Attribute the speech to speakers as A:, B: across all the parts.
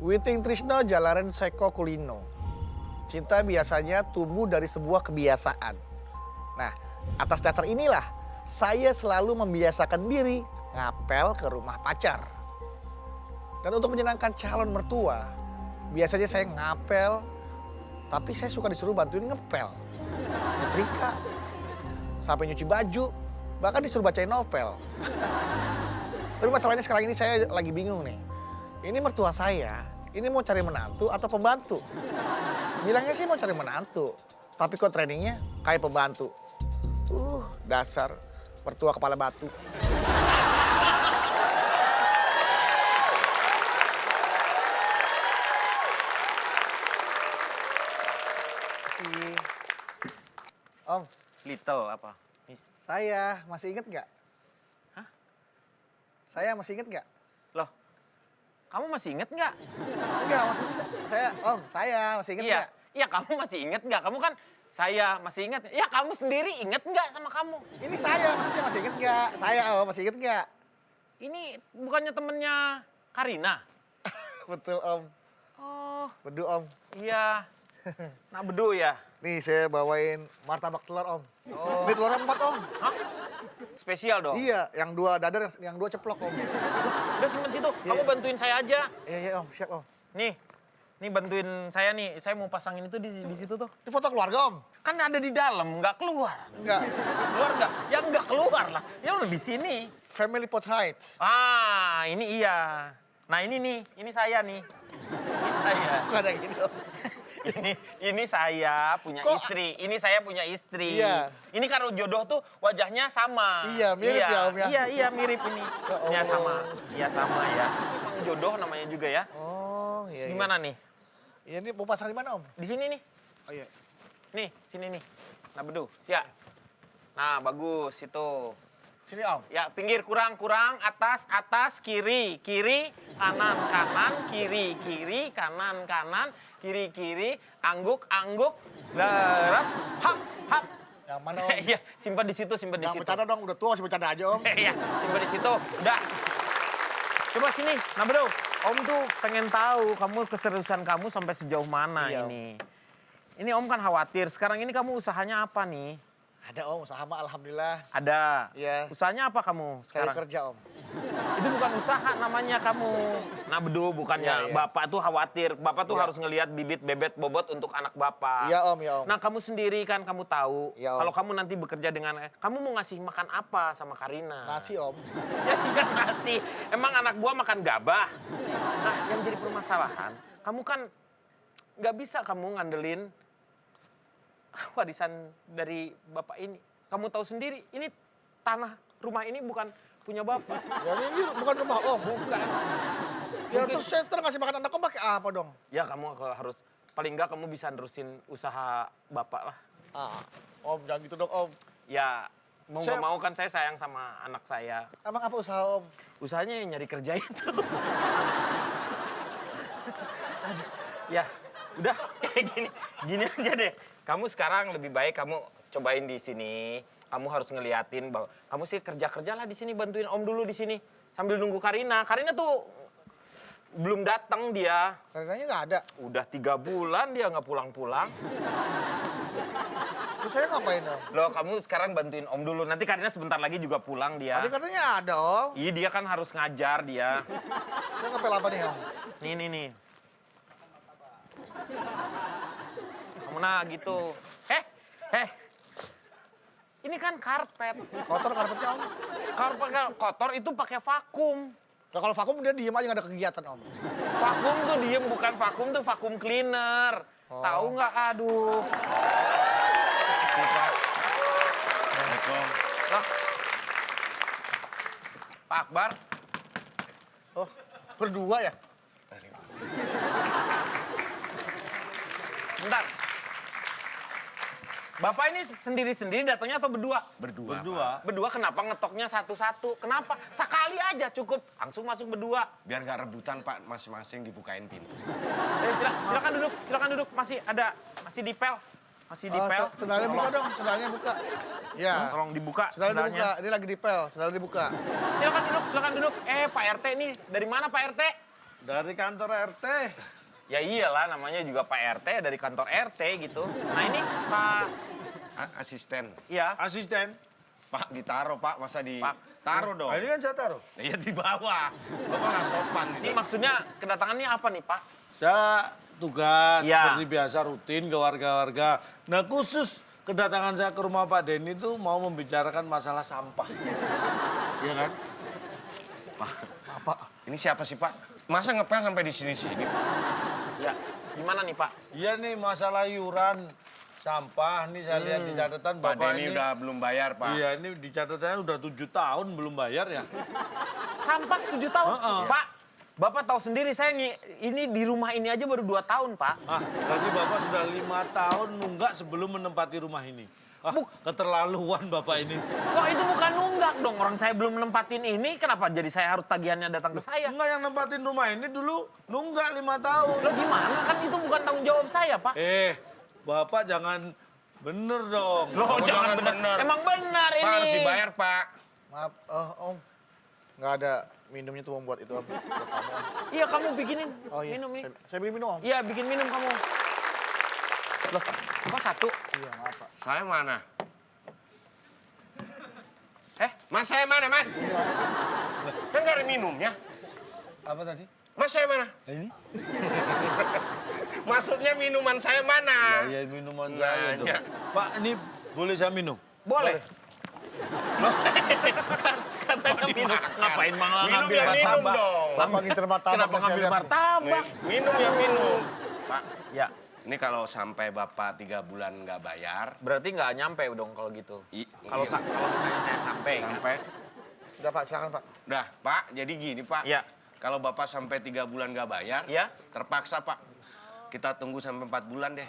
A: Witing Trisno Jalaren Seko Kulino. Cinta biasanya tumbuh dari sebuah kebiasaan. Nah, atas dasar inilah saya selalu membiasakan diri ngapel ke rumah pacar. Dan untuk menyenangkan calon mertua, biasanya saya ngapel, tapi saya suka disuruh bantuin ngepel. Nyetrika, sampai nyuci baju, bahkan disuruh bacain novel. Tapi masalahnya sekarang ini saya lagi bingung nih. Ini mertua saya, ini mau cari menantu atau pembantu? Bilangnya sih mau cari menantu, tapi kok trainingnya kayak pembantu. Dasar mertua kepala batu. Kasih. Om,
B: Little apa?
A: saya masih inget nggak?
B: Hah?
A: Saya masih inget nggak?
B: Loh, kamu masih inget nggak?
A: Enggak, maksudnya saya masih inget
B: Iya,
A: nggak?
B: iya kamu masih inget nggak? Kamu kan saya masih inget. Ya kamu sendiri inget nggak sama kamu?
A: Ini saya, maksudnya masih inget nggak? Saya, masih inget nggak?
B: Ini bukannya temennya Karina?
A: Betul, Om.
B: Oh,
A: Bedu, Om.
B: iya. Nah, bedu ya?
A: Nih, saya bawain martabak telur, Om.
B: Oh.
A: Ini telurnya 4, Om.
B: Hah? Spesial dong?
A: Iya, yang 2 dadar, yang 2 ceplok, Om.
B: Udah simpen situ, kamu bantuin saya aja.
A: Iya, Om. Siap, Om.
B: Nih bantuin saya nih. Saya mau pasangin itu di situ tuh.
A: Ini foto keluarga, Om?
B: Kan ada di dalam, nggak keluar.
A: Enggak.
B: Keluar nggak? Ya nggak keluar lah. Ya udah di sini.
A: Family portrait.
B: Ah, ini iya. Nah ini nih, ini saya nih. Ini saya.
A: Bukan yang gini, Om.
B: Ini saya punya
A: Kok-
B: istri. Ini saya punya istri.
A: Iya.
B: Ini kalau jodoh tuh wajahnya sama.
A: Iya, mirip ya, Om, ya?
B: Iya, mirip ini.
A: Ya
B: Ya
A: Allah.
B: sama. Iya sama ya. Emang jodoh namanya juga ya.
A: Oh, iya.
B: Gimana nih?
A: Iya, ini mau pasang di mana, Om?
B: Di sini nih.
A: Oh, iya.
B: Nih, sini nih. Nah, bedu. Ya. Nah, bagus itu.
A: Sini, Om.
B: Ya, pinggir kurang, atas, kiri, kanan, kiri, kanan, kiri, angguk, lerap, hap.
A: Yang mana, Om?
B: Iya, simpan di situ.
A: Yang bercanda dong, udah tua masih bercanda aja, Om.
B: Iya, simpan di situ. Udah. Coba sini, nah bedu. Om tuh pengen tahu kamu keseriusan kamu sampai sejauh mana
A: Iya, Om.
B: ini. Ini Om kan khawatir. Sekarang ini kamu usahanya apa nih?
A: Ada, Om. Usaha mah alhamdulillah.
B: Ada.
A: Iya.
B: Usahanya apa kamu
A: Cari
B: sekarang?
A: kerja, Om.
B: Itu bukan usaha namanya kamu. Nah bedu, bukannya
A: Iya, iya.
B: Bapak tuh khawatir. Bapak tuh
A: Iya.
B: harus ngelihat bibit bebet bobot untuk anak Bapak.
A: Iya, Om. Iya, Om.
B: Nah kamu sendiri kan kamu tahu.
A: Iya, Om.
B: Kalau kamu nanti bekerja dengan... Kamu mau ngasih makan apa sama Karina?
A: Nasi, Om.
B: Ya iya nasi. Emang anak gua makan gabah? Nah yang jadi permasalahan, kamu kan nggak bisa kamu ngandelin warisan dari Bapak ini. Kamu tahu sendiri, ini tanah rumah ini bukan punya Bapak.
A: Ya, ini bukan rumah, Om.
B: Bukan.
A: Ya, terus saya ntar ngasih makan anak Om pakai apa dong?
B: Ya kamu harus, paling nggak kamu bisa nerusin usaha Bapak lah.
A: Om, jangan gitu dong, Om.
B: Ya mau nggak
A: Saya-
B: mau kan saya sayang sama anak saya.
A: Emang apa usaha, Om?
B: Usahanya yang nyari kerja itu. Aduh, ya, udah kayak gini aja deh. Kamu sekarang lebih baik kamu cobain di sini. Kamu harus ngeliatin bahwa kamu sih kerja lah di sini, bantuin Om dulu di sini sambil nunggu Karina. Karina tuh belum datang dia.
A: Karinanya nggak ada.
B: Udah 3 bulan dia nggak pulang-pulang.
A: Terus saya ngapain, Om?
B: Loh, kamu sekarang bantuin Om dulu. Nanti Karina sebentar lagi juga pulang dia.
A: Tadi katanya ada, Om.
B: Iya, dia kan harus ngajar dia.
A: Saya ngepel apa nih, Om?
B: Nih. Kamu nah gitu. Ini kan karpet.
A: Kotor karpetnya, Om.
B: Karpet kotor itu pakai vakum.
A: Nah, kalau vakum dia diem aja nggak ada kegiatan, Om.
B: Vakum tuh diem, bukan vakum tuh vakum cleaner.
A: Oh.
B: Tahu nggak? Aduh.
C: Assalamualaikum.
B: Loh. Pak Akbar.
A: Oh, berdua ya?
B: Bentar. Bapak ini sendiri-sendiri datangnya atau berdua?
C: Berdua.
B: Berdua kenapa ngetoknya satu-satu? Kenapa? Sekali aja cukup. Langsung masuk berdua.
C: Biar nggak rebutan Pak, masing-masing dibukain pintu.
B: Silakan duduk. Masih dipel.
A: Sendalnya buka dong, sendalnya buka. Ya.
B: Tolong dibuka
A: Sendalnya
B: sendalnya.
A: dibuka, ini lagi dipel, sendalnya dibuka.
B: Silakan duduk. Pak RT ini dari mana Pak RT?
D: Dari kantor RT.
B: Ya iyalah, namanya juga Pak RT dari kantor RT gitu. Nah ini Pak,
C: Asisten.
B: ya
D: Asisten.
C: Pak, ditaruh Pak, masa
B: Pak.
C: ditaruh dong?
D: Nah, ini kan saya taruh.
C: Iya di bawah. Bapak nggak sopan
B: ini
C: gitu.
B: maksudnya kedatangannya apa nih Pak?
D: Saya tugas
B: Ya.
D: seperti biasa rutin ke warga-warga. Nah khusus kedatangan saya ke rumah Pak Denny itu mau membicarakan masalah sampah. Iya kan?
C: Pak, ini siapa sih Pak? Masa ngepel sampai di sini-sini?
B: Ya, gimana nih Pak?
D: Iya nih masalah iuran sampah nih saya lihat di catatan
C: Pak
D: Bapak
C: Denny
D: ini.
C: udah belum bayar Pak.
D: Iya ini di catatannya udah 7 tahun belum bayar ya.
B: Sampah 7 tahun?
D: Heeh.
B: Pak, Bapak tahu sendiri saya ini di rumah ini aja baru 2 tahun Pak.
D: Ah, berarti Bapak sudah 5 tahun nunggak sebelum menempati rumah ini. Ah, keterlaluan Bapak ini.
B: Kok itu bukan nunggak dong, orang saya belum nempatin ini, kenapa jadi saya harus tagihannya datang ke saya?
D: Enggak yang nempatin rumah ini dulu nunggak 5 tahun.
B: Loh gimana, kan itu bukan tanggung jawab saya Pak.
D: Bapak jangan bener dong.
B: Loh
C: Kamu
B: jangan
C: jangan
B: benar,
C: bener.
B: emang benar ini.
C: Pak harus dibayar Pak.
A: Maaf, Om. Nggak ada minumnya tuh Om buat itu Om. Buat kamu, Om.
B: Iya kamu bikinin
A: Oh iya,
B: minum nih.
A: saya bikin minum Om.
B: Iya bikin minum kamu. Loh, kok satu?
A: Iya, maaf Pak.
C: Saya mana? Mas saya mana Mas? Kan nggak ada minumnya.
D: Apa tadi?
C: Mas saya mana?
D: Ini?
C: Maksudnya minuman saya mana?
D: Ya minuman saya dong.
C: Nanya.
D: Pak ini boleh saya minum?
B: Boleh. Katanya minum, ngapain malah
C: Minum
B: ngambil
C: ya minum
B: martabak?
C: dong.
A: Bapak ngincer martabak
B: Kenapa
A: nih, saya
B: ngambil
A: lihat nih.
B: martabak?
C: Minum ya minum. Pak,
B: Ya,
C: ini kalau sampai Bapak 3 bulan nggak bayar,
B: berarti nggak nyampe dong kalau gitu. Kalau misalnya saya sampai, kan?
C: sampai
A: Udah Pak, silakan Pak.
C: Udah, Pak, jadi gini, Pak.
B: Ya.
C: Kalau Bapak sampai 3 bulan nggak bayar,
B: Ya.
C: terpaksa, Pak. Kita tunggu sampai 4 bulan deh.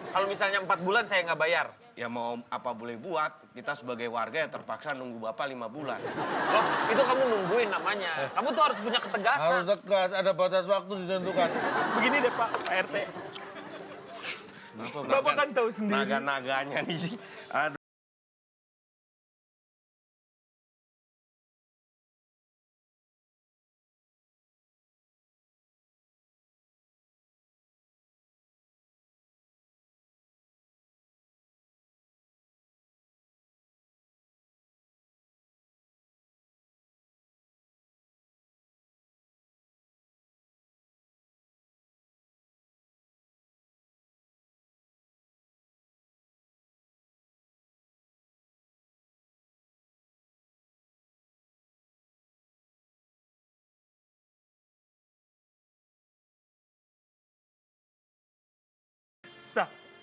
B: Kalau misalnya 4 bulan saya nggak bayar.
C: Ya mau apa boleh buat, kita sebagai warga ya terpaksa nunggu Bapak 5 bulan.
B: Loh, itu kamu nungguin namanya. Kamu tuh harus punya
D: Harus
B: ketegasan.
D: tegas, ada batas waktu ditentukan.
B: Begini deh Pak RT. Bapak kan tahu sendiri.
C: Naga-naganya nih. Aduh.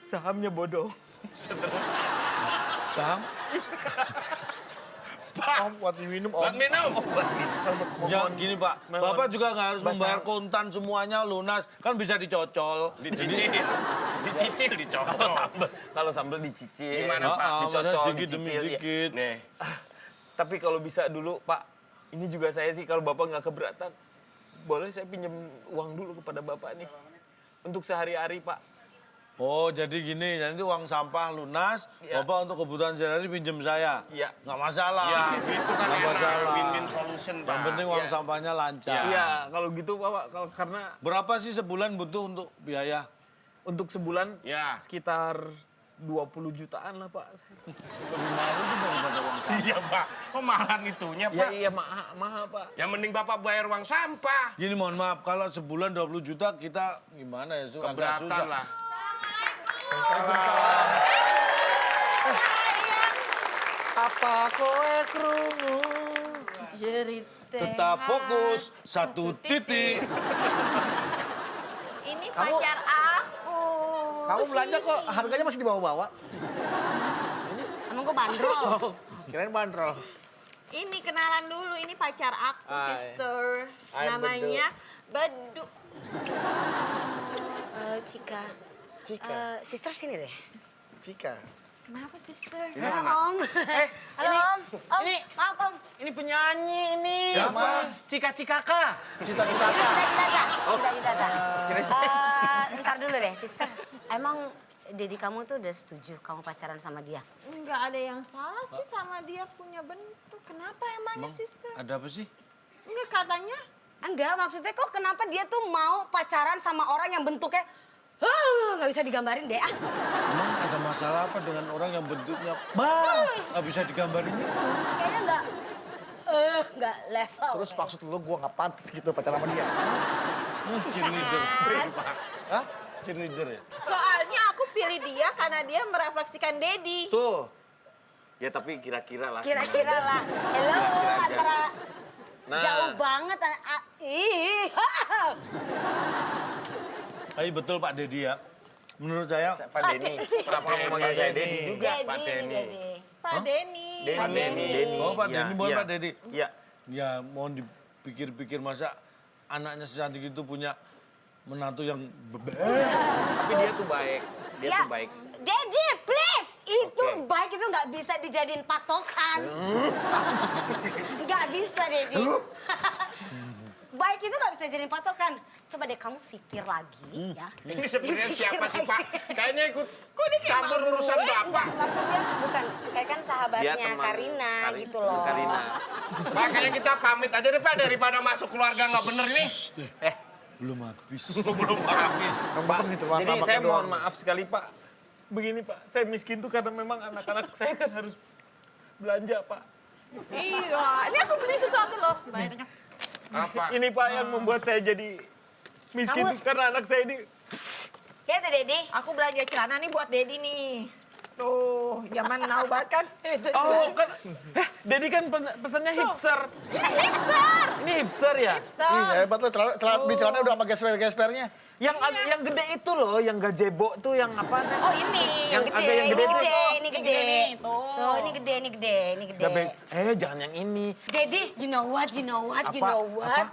B: Sahamnya bodoh.
D: Saham?
A: Om, buat diminum Om.
C: Buat minum.
D: Ya gini Pak, Bapak juga nggak harus membayar kontan semuanya lunas. Kan bisa dicocol.
C: Dicicil. Dicicil, dicocol.
B: Kalau sambal dicicil.
C: Gimana, Pak?
D: Masa
B: Dicocol,
D: sedikit demi
B: dicicil, ya.
D: sedikit.
C: Nih,
B: Tapi kalau bisa dulu Pak, ini juga saya sih kalau Bapak nggak keberatan, boleh saya pinjam uang dulu kepada Bapak nih. Untuk sehari-hari Pak.
D: Oh jadi gini, jadi uang sampah lunas,
B: Iya.
D: Bapak untuk kebutuhan sehari-hari pinjam saya.
B: Iya.
D: Nggak masalah.
C: ya gitu kan
D: Nggak
C: enak.
D: masalah.
C: Win-win solution, Pak.
D: Yang penting uang
B: Iya.
D: sampahnya lancar.
B: Iya, kalau gitu Bapak, karena
D: Berapa sih sebulan butuh untuk biaya?
B: untuk sebulan
C: Ya.
B: sekitar 20 jutaan lah Pak.
D: Kemarin itu daripada uang sampah.
C: Iya, Pak. Kok mahalan itunya,
B: Ya
C: Pak?
B: iya mahal Pak.
C: Yang mending Bapak bayar uang sampah.
D: Gini mohon maaf, kalau sebulan 20 juta kita gimana ya? Su? Agak
C: Keberatan
D: susah.
C: lah.
A: Apa kowe krungu?
D: Tetap fokus, satu titik.
E: Ini
A: Kamu-
E: pacar aku.
A: Kamu belanja kok harganya masih dibawa-bawa?
E: Emang gue bandrol.
A: Kirain bandrol.
E: Ini kenalan dulu, ini pacar aku,
A: Hai.
E: sister.
A: Hai,
E: Namanya Bedu. Cika.
A: Cika.
E: Sister sini deh.
A: Cika.
E: Kenapa sister?
C: Ini
E: Halo
C: anak.
E: Om. Halo Om. Om,
B: ini-
E: maaf Om.
B: Ini penyanyi ini.
A: Siapa?
B: Cika-cikaka.
A: Cita-cita.
E: Cita-cita. Cita-cita. Ntar dulu deh, sister. Emang Dedi kamu tuh udah setuju kamu pacaran sama dia?
F: Enggak ada yang salah sih sama dia punya bentuk. Kenapa emangnya,
D: Emang
F: sister?
D: ada apa sih?
F: Enggak katanya
E: Enggak, maksudnya kok kenapa dia tuh mau pacaran sama orang yang bentuknya nggak bisa digambarin deh.
D: Emang ada masalah apa dengan orang yang bentuknya nggak bisa digambarin itu?
E: Kayaknya nggak level.
A: Terus maksud lu gue nggak pantas gitu pacaran sama dia?
D: Cheerleader.
A: Hah?
D: Cheerleader ya?
F: Soalnya aku pilih dia karena dia merefleksikan Dedi.
A: Tuh.
B: Ya tapi kira-kira lah.
E: Kira-kira lah. Hello,
B: Kira-kira aja.
E: antara
B: Nah.
E: jauh banget.
D: Tapi betul Pak Dedi ya. Menurut saya
B: Pak Denny. Kenapa kamu manggil saya Denny juga?
C: Pak Denny.
F: Pak Denny.
C: Pak Denny.
D: Oh Pak
B: Iya,
D: Denny, bukan
B: iya.
D: Pak Dedi.
B: Iya.
D: Ya mohon dipikir-pikir masa anaknya secantik itu punya menantu yang
B: Tapi dia tuh baik. Dia
E: Ya,
B: tuh baik.
E: Dedi, please. Itu
B: Oke.
E: baik itu nggak bisa dijadiin patokan. Nggak bisa, Dedi. Baik itu nggak bisa jadiin patokan. Coba deh kamu pikir lagi ya.
C: Ini sebenarnya
E: Pikir
C: siapa sih,
E: lagi.
C: Pak? Kayaknya ikut campur urusan Bapak.
E: Enggak, maksudnya bukan. Saya kan
B: Dia
E: sahabatnya
B: teman.
E: Karina gitu loh.
B: Karina.
C: Makanya kita pamit aja deh, Pak, daripada masuk keluarga nggak bener nih.
D: belum habis.
C: Belum habis.
B: Pak,
A: gitu,
B: jadi
A: martabaknya
B: saya mohon
A: doang.
B: maaf sekali Pak. Begini Pak, saya miskin tuh karena memang anak-anak saya kan harus belanja Pak.
F: Iya, ini aku beli sesuatu loh. Bayarnya.
C: Apa?
B: Ini Pak yang membuat saya jadi miskin
E: Kamu-
B: karena anak saya ini.
E: Ya tuh, Dedi.
F: Aku belanja celana nih buat Dedi nih. Tuh, zaman now banget kan. Itu
B: Oh kan, Dedi kan pesannya hipster.
F: hipster.
B: Ini hipster ya?
F: Hipster.
A: Ih, hebat lu. Beli celana udah sama gesper-gespernya.
B: Yang gede itu loh, yang gazebo tuh yang apa?
E: Oh ini yang
B: Yang
E: gede,
B: ada yang gede
E: ini
B: tuh.
E: gede, ini
F: Ini
E: gede.
F: gede nih, tuh.
E: Tuh, ini gede, ini gede, ini gede.
B: Jangan yang ini.
E: Dedi, you know what, you know what, you
B: Apa?
E: know what?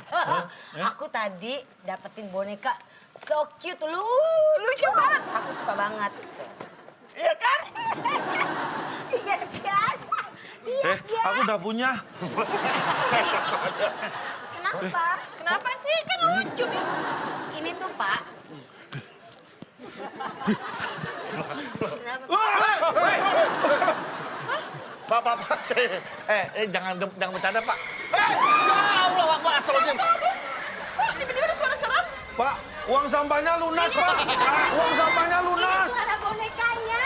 E: Aku tadi dapetin boneka so cute, lucu banget. Aku suka banget.
F: Iya kan?
E: Iya kan? Iya kan?
D: Aku udah punya.
E: Kenapa?
F: Kenapa sih? Kan lucu nih.
E: Ini tuh, Pak. Kenapa?
A: Bapak sih.
B: Jangan bercanda Pak.
A: Ya Allah, Akbar, astagfirullahaladzim.
F: Kok tiba-tiba ada suara serem?
D: Pak, uang sampahnya lunas Pak. Uang sampahnya lunas.
E: Ini suara bonekanya.